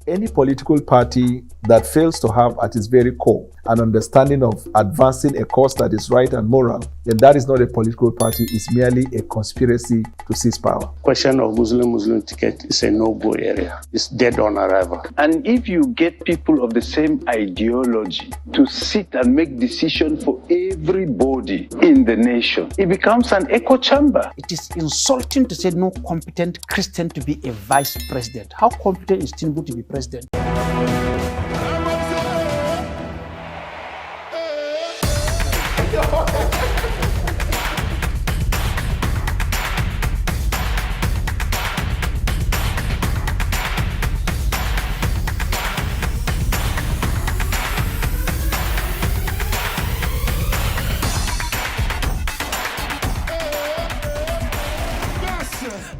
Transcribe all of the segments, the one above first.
Any political party that fails to have at its very core an understanding of advancing a cause that is right and moral, then that is not a political party, it's merely a conspiracy to seize power. Question of Muslim ticket is a no-go area. It's dead on arrival. And if you get people of the same ideology to sit and make decisions for everybody in the nation, it becomes an echo chamber. It is insulting to say no competent Christian to be a vice president. How competent is Tinubu to be president?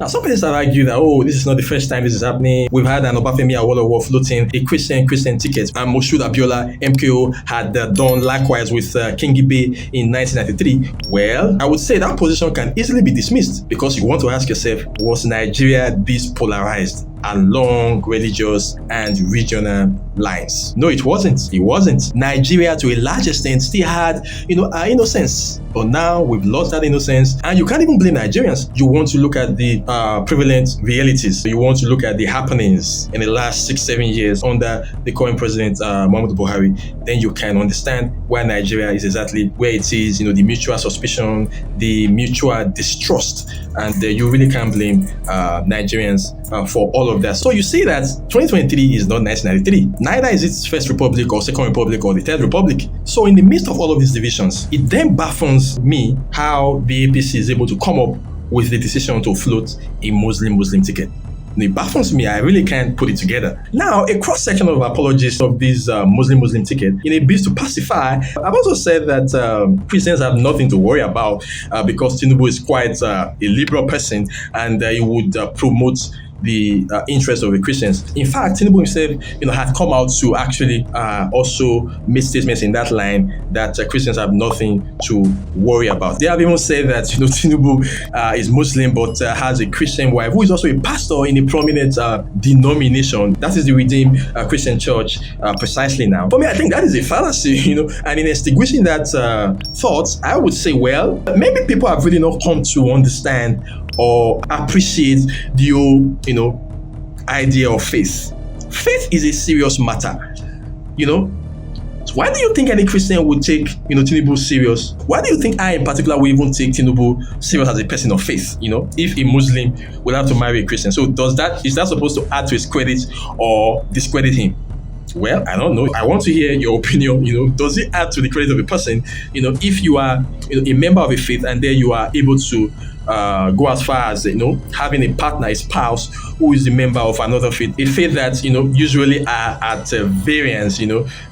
Now, some people have argued that, this is not the first time this is happening. We've had an Obafemi Awolowo floating a Christian ticket, and Moshood Abiola, MKO, had done likewise with Kingibe in 1993. Well, I would say that position can easily be dismissed because you want to ask yourself, was Nigeria this polarized along religious and regional lines? No, it wasn't. It wasn't. Nigeria, to a large extent, still had, our innocence. But now we've lost that innocence, and you can't even blame Nigerians. You want to look at the prevalent realities. You want to look at the happenings in the last 6-7 years under the current president, Muhammadu Buhari. Then you can understand why Nigeria is exactly where it is. The mutual suspicion, the mutual distrust, and you really can't blame Nigerians for all of that. So you see that 2023 is not 1993. Neither is it First Republic or Second Republic or the Third Republic. So in the midst of all of these divisions, it then baffles me how the APC is able to come up with the decision to float a Muslim ticket. It baffles me. I really can't put it together. Now, a cross-section of apologists of this Muslim ticket, in a bid to pacify, I've also said that Christians have nothing to worry about because Tinubu is quite a liberal person and he would promote the interest of the Christians. In fact, Tinubu himself, had come out to actually also make statements in that line that Christians have nothing to worry about. They have even said that Tinubu is Muslim but has a Christian wife who is also a pastor in a prominent denomination. That is the Redeemed Christian Church precisely now. For me, I think that is a fallacy, and in extinguishing that thought, I would say, well, maybe people have really not come to understand or appreciate the whole, idea of faith. Faith is a serious matter, So why do you think any Christian would take, Tinubu serious? Why do you think I in particular will even take Tinubu serious as a person of faith? If a Muslim will have to marry a Christian. So is that supposed to add to his credit or discredit him? Well, I don't know. I want to hear your opinion. Does it add to the credit of a person? If you are a member of a faith and then you are able to go as far as having a partner, a spouse who is a member of another faith, a faith that usually are at variance.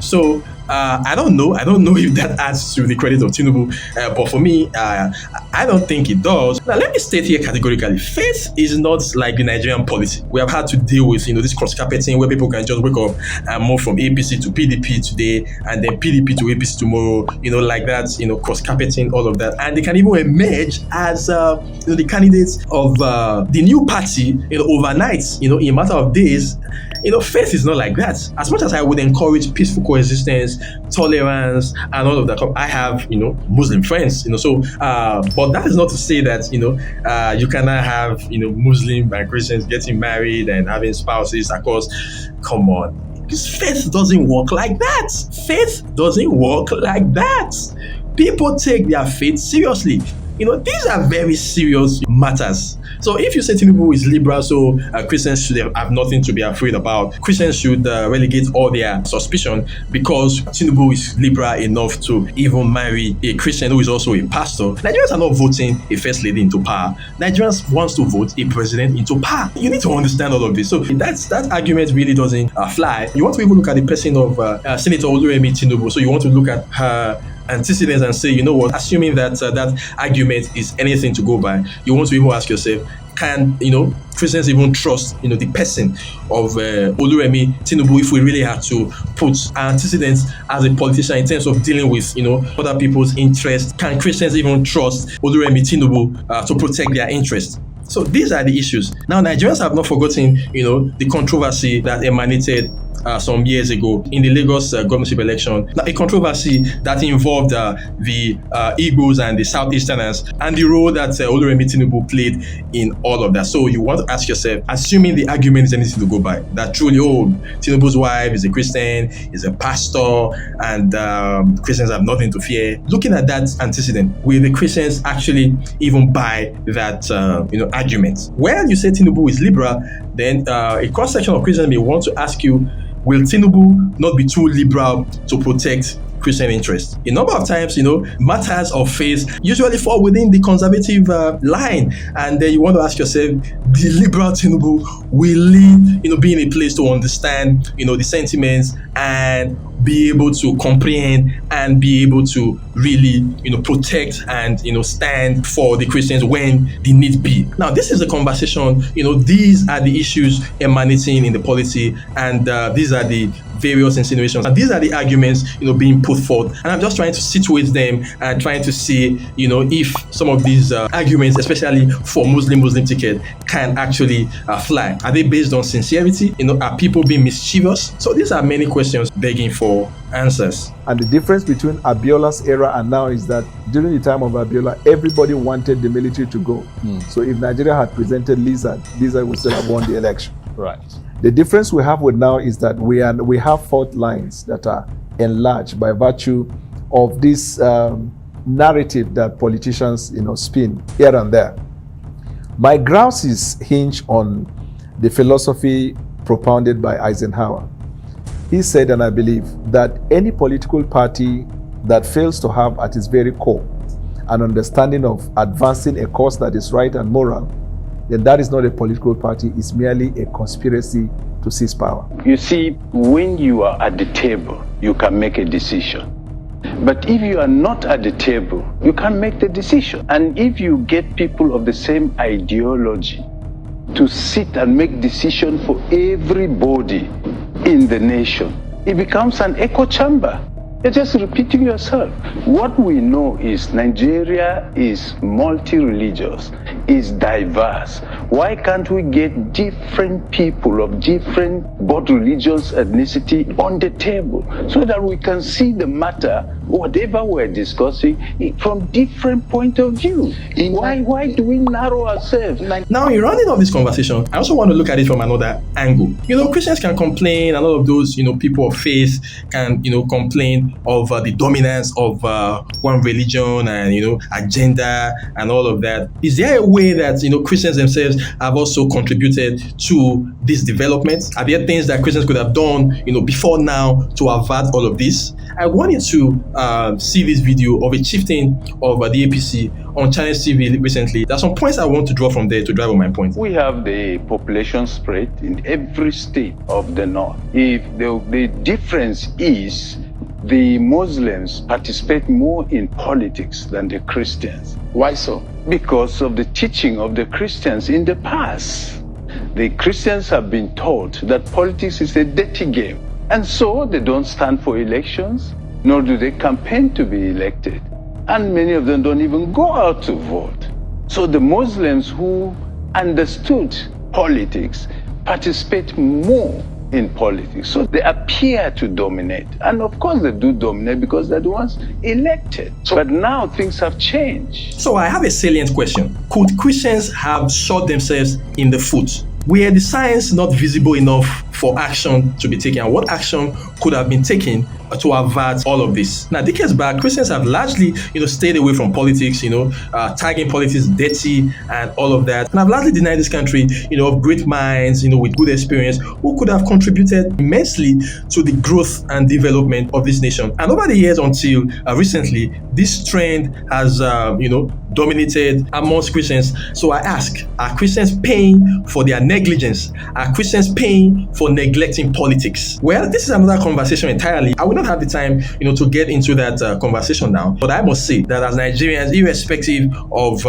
So I don't know if that adds to the credit of Tinubu, but for me, I don't think it does. Now, let me state here categorically, faith is not like the Nigerian polity. We have had to deal with, this cross-carpeting where people can just wake up and move from APC to PDP today and then PDP to APC tomorrow, like that, cross-carpeting, all of that. And they can even emerge as, the candidates of the new party, overnight, in a matter of days. Faith is not like that. As much as I would encourage peaceful coexistence, tolerance, and all of that, I have, Muslim friends, so, but that is not to say that, you cannot have, Muslim and Christians getting married and having spouses. Of course, come on. Because faith doesn't work like that. Faith doesn't work like that. People take their faith seriously. These are very serious matters. So if you say Tinubu is liberal, so Christians should have nothing to be afraid about. Christians should relegate all their suspicion because Tinubu is liberal enough to even marry a Christian who is also a pastor. Nigerians are not voting a first lady into power. Nigerians wants to vote a president into power. You need to understand all of this. So that argument really doesn't fly. You want to even look at the person of Senator Oluremi Tinubu. So you want to look at her antecedents and say, assuming that that argument is anything to go by, you want to even ask yourself, can Christians even trust the person of Oluremi Tinubu if we really have to put antecedents as a politician in terms of dealing with other people's interests? Can Christians even trust Oluremi Tinubu to protect their interests? So these are the issues. Now, Nigerians have not forgotten, the controversy that emanated some years ago in the Lagos governorship election. Now, a controversy that involved the Igbos and the Southeasterners and the role that Oluremi Tinubu played in all of that. So you want to ask yourself, assuming the argument is anything to go by, that truly, Tinubu's wife is a Christian, is a pastor, and Christians have nothing to fear. Looking at that antecedent, will the Christians actually even buy that argument? When you say Tinubu is liberal, then a cross-section of Christians may want to ask you, will Tinubu not be too liberal to protect Christian interests? A number of times, matters of faith usually fall within the conservative line. And then you want to ask yourself, the liberal Tinubu, will he, be in a place to understand, the sentiments and be able to comprehend and be able to really, protect and, stand for the Christians when the need be. Now, this is a conversation, these are the issues emanating in the polity, and these are the various insinuations. And these are the arguments, being put forth. And I'm just trying to situate them and trying to see, if some of these arguments, especially for Muslim ticket, can actually fly. Are they based on sincerity? Are people being mischievous? So these are many questions begging for answers. And the difference between Abiola's era and now is that during the time of Abiola, everybody wanted the military to go. So if Nigeria had presented Lizard would still have won the election. Right. The difference we have with now is that we have fault lines that are enlarged by virtue of this narrative that politicians, spin here and there. My grouse is hinged on the philosophy propounded by Eisenhower. He said, and I believe, that any political party that fails to have at its very core an understanding of advancing a cause that is right and moral, then that is not a political party, it's merely a conspiracy to seize power. You see, when you are at the table, you can make a decision. But if you are not at the table, you can't make the decision. And if you get people of the same ideology to sit and make decisions for everybody in the nation, it becomes an echo chamber. You're just repeating yourself. What we know is Nigeria is multi-religious, is diverse. Why can't we get different people of different both religious ethnicity on the table so that we can see the matter, whatever we're discussing, from different point of view? Why do we narrow ourselves? Now, in rounding up this conversation, I also want to look at it from another angle. Christians can complain, and all of those, people of faith can, complain of the dominance of one religion and, agenda and all of that. Is there a way that, Christians themselves have also contributed to this development? Are there things that Christians could have done, before now to avert all of this? I wanted to see this video of a chieftain of the APC on Channels TV recently. There are some points I want to draw from there to drive on my point. We have the population spread in every state of the north. If the difference is the Muslims participate more in politics than the Christians. Why so? Because of the teaching of the Christians in the past. The Christians have been taught that politics is a dirty game. And so they don't stand for elections, nor do they campaign to be elected. And many of them don't even go out to vote. So the Muslims who understood politics participate more in politics. So they appear to dominate. And of course they do dominate because they're the ones elected. But now things have changed. So I have a salient question. Could Christians have shot themselves in the foot? Were the signs not visible enough for action to be taken? And what action could have been taken to avert all of this? Now, decades back, Christians have largely, stayed away from politics, tagging politics dirty and all of that. And have largely denied this country, of great minds, with good experience, who could have contributed immensely to the growth and development of this nation. And over the years until recently, this trend has, dominated amongst Christians. So I ask, are Christians paying for their negligence? Are Christians paying for for neglecting politics? Well, this is another conversation entirely. I will not have the time, to get into that conversation now. But I must say that as Nigerians, irrespective of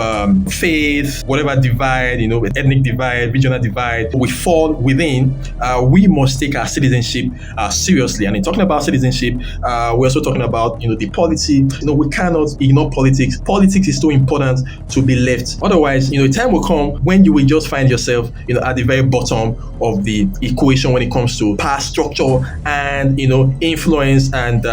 faith, whatever divide, ethnic divide, regional divide, we fall within, we must take our citizenship seriously. And in talking about citizenship, we're also talking about, the polity. We cannot ignore politics. Politics is too important to be left. Otherwise, a time will come when you will just find yourself, at the very bottom of the equation when it comes to power structure and, influence and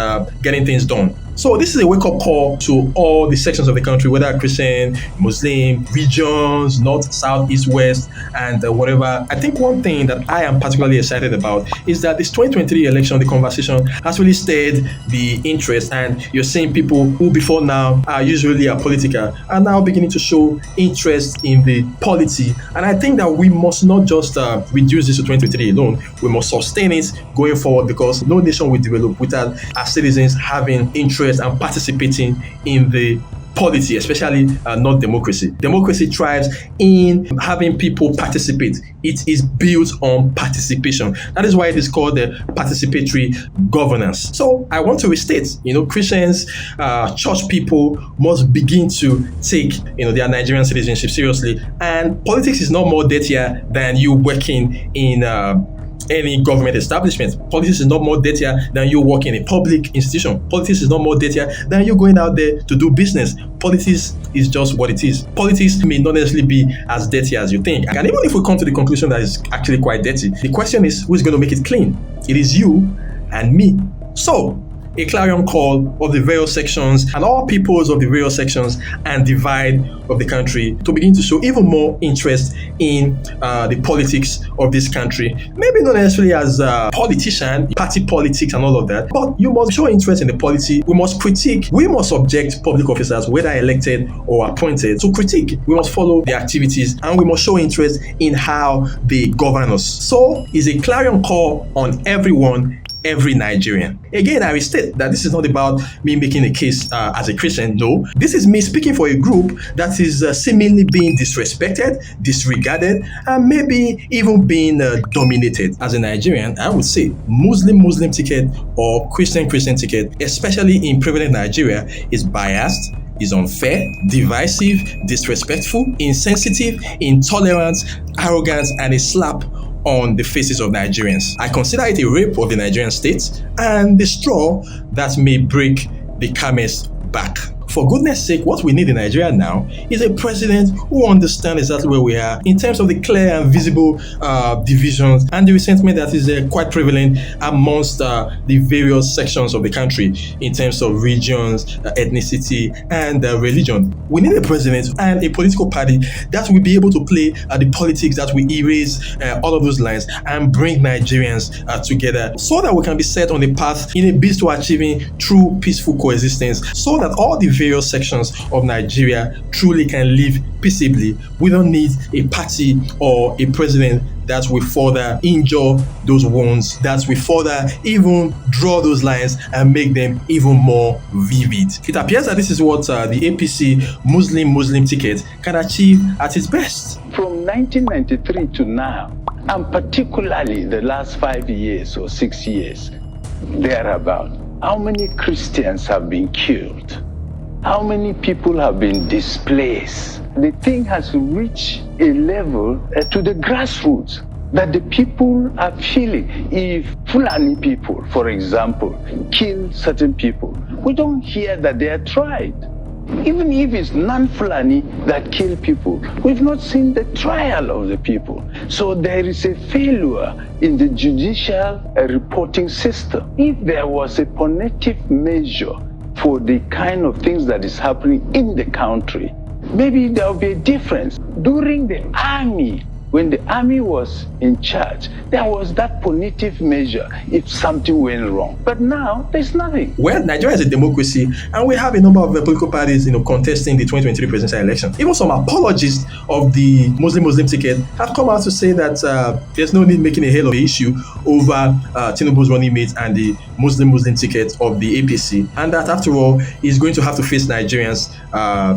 getting things done. So this is a wake-up call to all the sections of the country, whether Christian, Muslim, regions, north, south, east, west, and whatever. I think one thing that I am particularly excited about is that this 2023 election, the conversation has really stirred the interest, and you're seeing people who before now are usually apolitical are now beginning to show interest in the polity. And I think that we must not just reduce this to 2023 alone. We must sustain it going forward, because no nation will develop without our citizens having interest and participating in the polity, especially not democracy. Democracy thrives in having people participate. It is built on participation. That is why it is called the participatory governance. So I want to restate, Christians, church people must begin to take, their Nigerian citizenship seriously. And politics is not more dirtier than you working in any government establishment. Politics is not more dirtier than you work in a public institution. Politics is not more dirtier than you going out there to do business. Politics is just what it is. Politics may not necessarily be as dirty as you think. And even if we come to the conclusion that it's actually quite dirty, the question is, who's going to make it clean? It is you and me. So, a clarion call of the various sections and all peoples of the various sections and divide of the country to begin to show even more interest in the politics of this country. Maybe not necessarily as a politician, party politics and all of that, but you must show interest in the polity. We must critique. We must subject public officers, whether elected or appointed, to critique. We must follow the activities and we must show interest in how they govern us. So it's a clarion call on everyone, every Nigerian. Again, I restate that this is not about me making a case as a Christian. No, this is me speaking for a group that is seemingly being disrespected, disregarded, and maybe even being dominated. As a Nigerian, I would say Muslim ticket or Christian ticket, especially in prevalent Nigeria, is biased, is unfair, divisive, disrespectful, insensitive, intolerant, arrogant, and a slap on the faces of Nigerians. I consider it a rape of the Nigerian state and the straw that may break the camel's back. For goodness sake, what we need in Nigeria now is a president who understands exactly where we are in terms of the clear and visible divisions and the resentment that is quite prevalent amongst the various sections of the country in terms of regions, ethnicity, and religion. We need a president and a political party that will be able to play the politics that will erase all of those lines and bring Nigerians together so that we can be set on a path in a bid to achieving true peaceful coexistence, so that all the various sections of Nigeria truly can live peaceably. We don't need a party or a president that will further injure those wounds, that will further even draw those lines and make them even more vivid. It appears that this is what the APC Muslim ticket can achieve at its best. From 1993 to now, and particularly the last 5 years or 6 years, thereabout, how many Christians have been killed? How many people have been displaced? The thing has reached a level to the grassroots that the people are feeling. If Fulani people, for example, kill certain people, we don't hear that they are tried. Even if it's non-Fulani that kill people, we've not seen the trial of the people. So there is a failure in the judicial reporting system. If there was a punitive measure for the kind of things that is happening in the country, maybe there will be a difference. During the army, when the army was in charge, there was that punitive measure if something went wrong. But now, there's nothing. Well, Nigeria is a democracy, and we have a number of political parties, contesting the 2023 presidential election. Even some apologists of the Muslim ticket have come out to say that there's no need making a hell of an issue over Tinubu's running mate and the Muslim ticket of the APC, and that after all, he's going to have to face Nigerians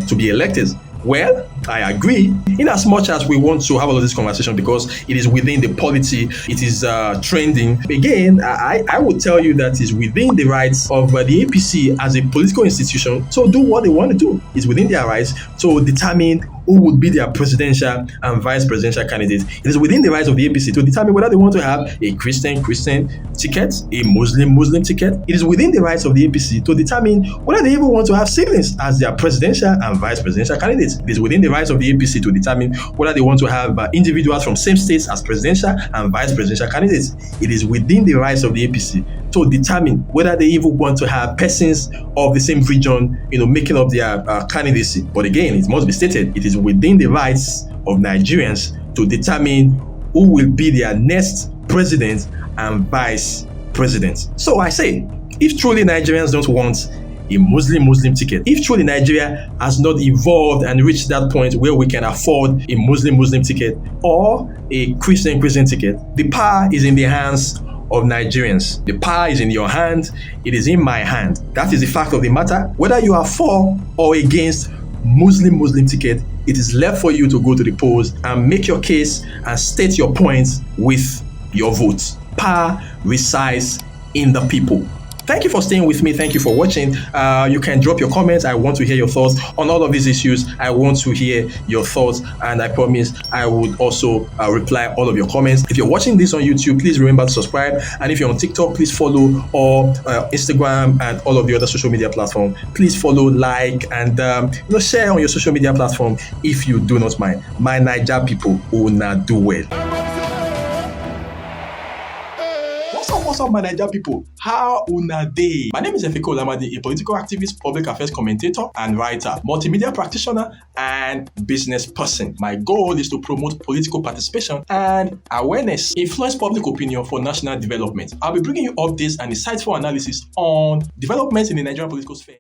to be elected. Well, I agree. In as much as we want to have all of this conversation because it is within the polity, it is trending. Again, I would tell you that it's within the rights of the APC as a political institution to do what they want to do. It's within their rights to determine who would be their presidential and vice presidential candidate. It is within the rights of the APC to determine whether they want to have a Christian ticket, a Muslim ticket. It is within the rights of the APC to determine whether they even want to have siblings as their presidential and vice presidential candidates. It is within the rights of the APC to determine whether they want to have individuals from same states as presidential and vice presidential candidates. It is within the rights of the APC to determine whether they even want to have persons of the same region, making up their candidacy. But again, it must be stated, it is within the rights of Nigerians to determine who will be their next president and vice president. So I say, if truly Nigerians don't want a Muslim ticket, if truly Nigeria has not evolved and reached that point where we can afford a Muslim ticket or a Christian ticket, the power is in the hands of Nigerians. The power is in your hand. It is in my hand. That is the fact of the matter. Whether you are for or against Muslim ticket, it is left for you to go to the polls and make your case and state your points with your vote. Power resides in the people. Thank you for staying with me. Thank you for watching. You can drop your comments. I want to hear your thoughts on all of these issues. I want to hear your thoughts, and I promise I would also reply all of your comments. If you're watching this on YouTube, please remember to subscribe. And if you're on TikTok, please follow, or Instagram and all of the other social media platforms. Please follow, like, and share on your social media platform if you do not mind. My Naija people will not do well. What's up, my Naija people? How una dey? My name is Efe Cole Amadin, a political activist, public affairs commentator, and writer, multimedia practitioner, and business person. My goal is to promote political participation and awareness, influence public opinion for national development. I'll be bringing you updates and insightful analysis on developments in the Nigerian political sphere.